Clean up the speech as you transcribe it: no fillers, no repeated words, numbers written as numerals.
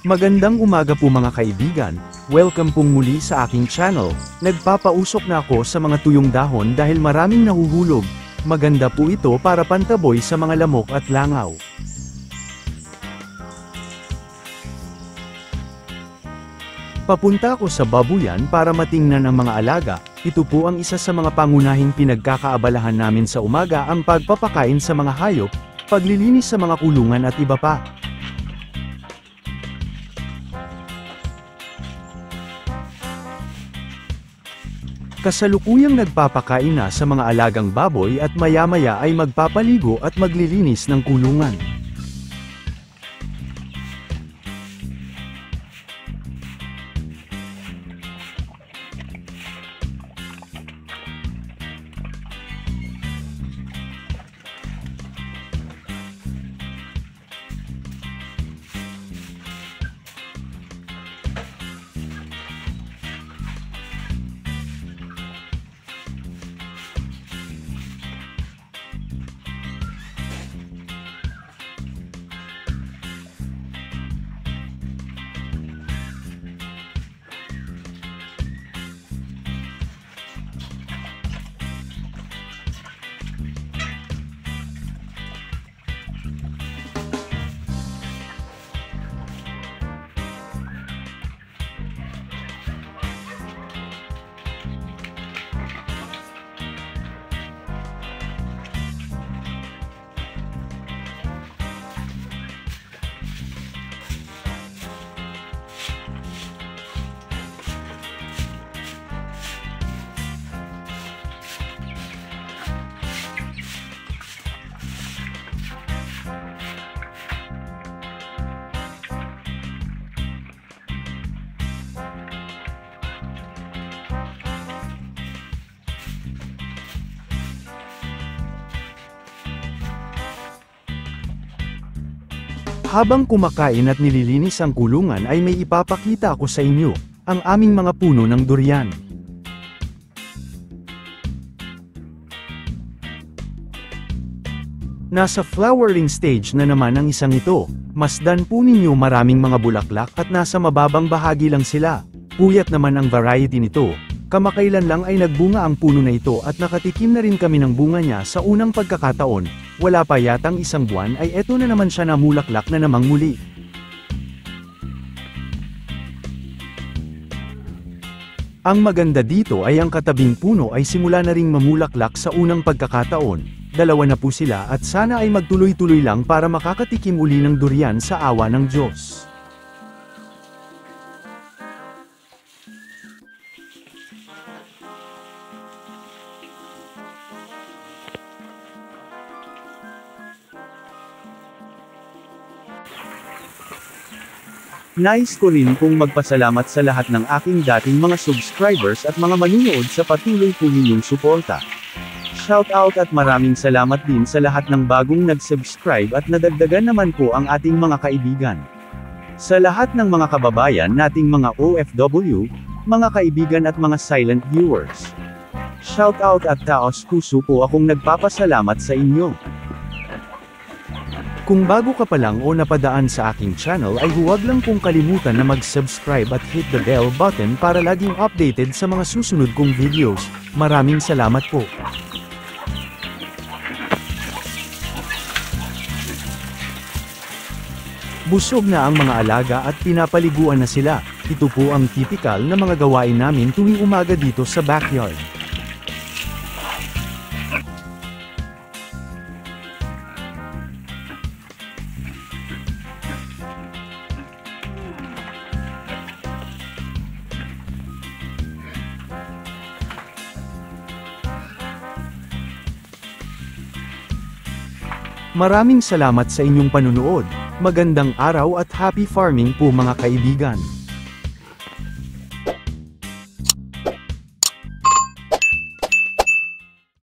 Magandang umaga po mga kaibigan, welcome pong muli sa aking channel. Nagpapausok na ako sa mga tuyong dahon dahil maraming nahuhulog. Maganda po ito para pantaboy sa mga lamok at langaw. Papunta ako sa babuyan para matingnan ang mga alaga. Ito po ang isa sa mga pangunahing pinagkakaabalahan namin sa umaga, ang pagpapakain sa mga hayop, paglilinis sa mga kulungan at iba pa. Kasalukuyang nagpapakain na sa mga alagang baboy at maya-maya ay magpapaligo at maglilinis ng kulungan. Habang kumakain at nililinis ang kulungan ay may ipapakita ako sa inyo, ang aming mga puno ng durian. Nasa flowering stage na naman ang isang ito. Masdan po ninyo, maraming mga bulaklak at nasa mababang bahagi lang sila. Puyat naman ang variety nito. Kamakailan lang ay nagbunga ang puno na ito at nakatikim na rin kami ng bunga niya sa unang pagkakataon. Wala pa yatang isang buwan ay eto na naman siya namulaklak na namang muli. Ang maganda dito ay ang katabing puno ay simula na ring mamulaklak sa unang pagkakataon. Dalawa na po sila at sana ay magtuloy-tuloy lang para makakatikim uli ng durian sa awa ng Diyos. Nais ko rin pong magpasalamat sa lahat ng aking dating mga subscribers at mga manunood sa patuloy po ninyong suporta. Shoutout at maraming salamat din sa lahat ng bagong nag-subscribe at nadagdagan naman po ang ating mga kaibigan. Sa lahat ng mga kababayan nating mga OFW, mga kaibigan at mga silent viewers. Shoutout at taos puso po akong nagpapasalamat sa inyo. Kung bago ka pa lang o napadaan sa aking channel ay huwag lang pong kalimutan na mag-subscribe at hit the bell button para laging updated sa mga susunod kong videos. Maraming salamat po. Busog na ang mga alaga at pinapaliguan na sila. Ito po ang typical na mga gawain namin tuwing umaga dito sa backyard. Maraming salamat sa inyong panunood. Magandang araw at happy farming po mga kaibigan.